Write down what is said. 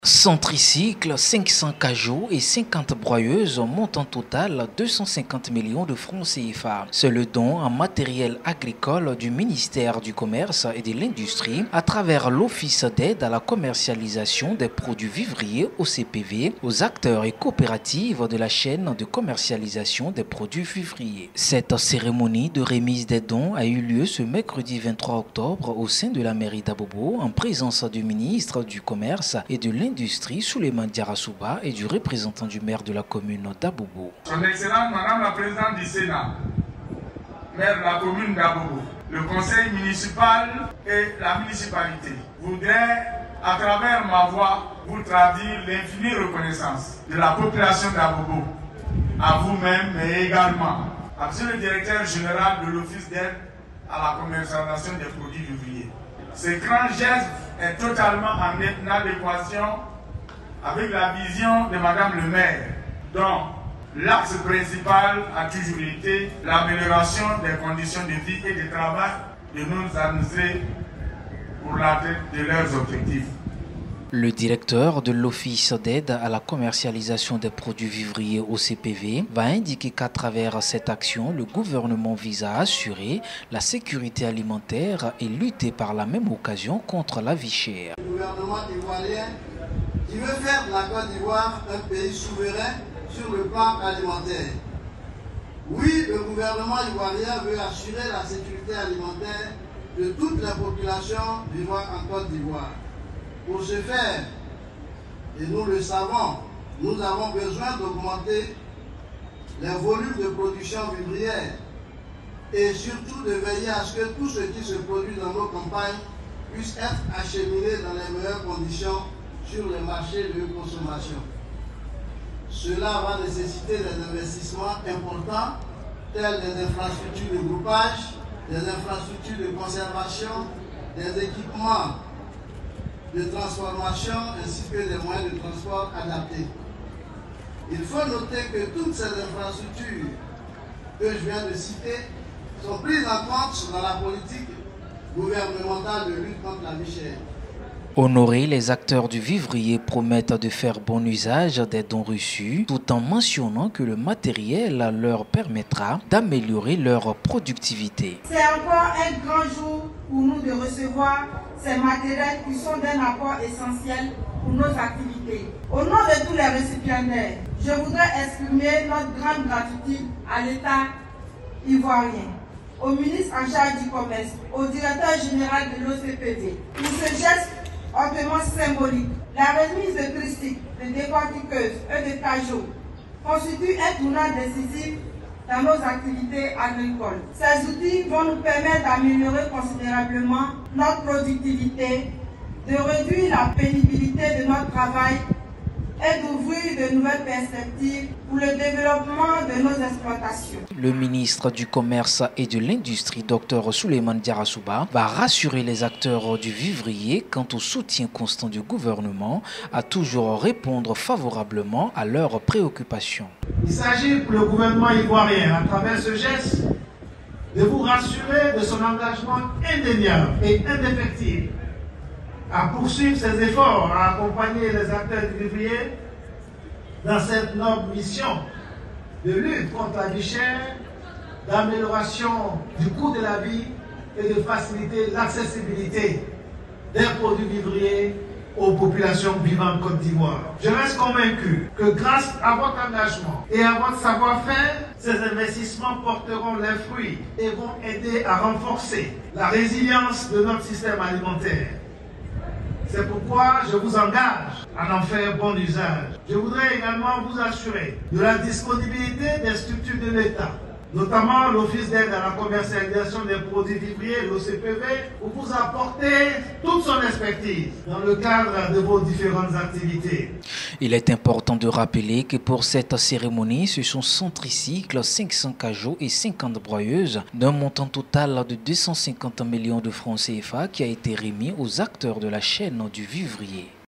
100 tricycles, 500 cajots et 50 broyeuses montent en total 250 millions de francs CFA. C'est le don en matériel agricole du ministère du Commerce et de l'Industrie à travers l'Office d'aide à la commercialisation des produits vivriers OCPV aux acteurs et coopératives de la chaîne de commercialisation des produits vivriers. Cette cérémonie de remise des dons a eu lieu ce mercredi 23 octobre au sein de la mairie d'Abobo en présence du ministre du Commerce et de l'Industrie Souleymane Diarra et du représentant du maire de la commune d'Abobo. Son Excellence Madame la Présidente du Sénat, maire de la commune d'Abobo, le conseil municipal et la municipalité voudraient, à travers ma voix, vous traduire l'infinie reconnaissance de la population d'Abobo, à vous-même, mais également à M. le directeur général de l'Office d'aide à la commercialisation des produits vivriers. Ce grand geste est totalement en adéquation avec la vision de Madame le maire, dont l'axe principal a toujours été l'amélioration des conditions de vie et de travail de nos administrés pour l'atteinte de leurs objectifs. Le directeur de l'Office d'aide à la commercialisation des produits vivriers OCPV va indiquer qu'à travers cette action, le gouvernement vise à assurer la sécurité alimentaire et lutter par la même occasion contre la vie chère. Le gouvernement ivoirien qui veut faire de la Côte d'Ivoire un pays souverain sur le plan alimentaire. Oui, le gouvernement ivoirien veut assurer la sécurité alimentaire de toutes les populations vivant en Côte d'Ivoire. Pour ce faire, et nous le savons, nous avons besoin d'augmenter les volumes de production vivrière et surtout de veiller à ce que tout ce qui se produit dans nos campagnes puisse être acheminé dans les meilleures conditions sur les marchés de consommation. Cela va nécessiter des investissements importants tels des infrastructures de groupage, des infrastructures de conservation, des équipements de transformation ainsi que des moyens de transport adaptés. Il faut noter que toutes ces infrastructures que je viens de citer sont prises en compte dans la politique gouvernementale de lutte contre la vie chère. Honorer les acteurs du vivrier promettent de faire bon usage des dons reçus, tout en mentionnant que le matériel leur permettra d'améliorer leur productivité. C'est encore un grand jour pour nous de recevoir ces matériels qui sont d'un apport essentiel pour nos activités. Au nom de tous les récipiendaires, je voudrais exprimer notre grande gratitude à l'État ivoirien, au ministre en charge du commerce, au directeur général de l'OCPV pour ce geste hautement symbolique. La remise de tricycles, de décortiqueuses et de cajots constitue un tournant décisif dans nos activités agricoles. Ces outils vont nous permettre d'améliorer considérablement notre productivité, de réduire la pénibilité de notre travail et d'ouvrir de nouvelles perspectives pour le développement de nos exploitations. Le ministre du Commerce et de l'Industrie, Dr Souleymane Diarra, va rassurer les acteurs du vivrier quant au soutien constant du gouvernement à toujours répondre favorablement à leurs préoccupations. Il s'agit pour le gouvernement ivoirien, à travers ce geste, de vous rassurer de son engagement indéniable et indéfectible à poursuivre ses efforts, à accompagner les acteurs du vivrier dans cette noble mission de lutte contre la vie chère, d'amélioration du coût de la vie et de faciliter l'accessibilité des produits vivriers aux populations vivant en Côte d'Ivoire. Je reste convaincu que grâce à votre engagement et à votre savoir-faire, ces investissements porteront leurs fruits et vont aider à renforcer la résilience de notre système alimentaire. C'est pourquoi je vous engage à en faire bon usage. Je voudrais également vous assurer de la disponibilité des structures de l'État, notamment l'Office d'aide à la commercialisation des produits vivriers, l'OCPV, pour vous apporter toute son expertise dans le cadre de vos différentes activités. Il est important de rappeler que pour cette cérémonie, ce sont 100 tricycles, 500 cajots et 50 broyeuses d'un montant total de 250 millions de francs CFA qui a été remis aux acteurs de la chaîne du vivrier.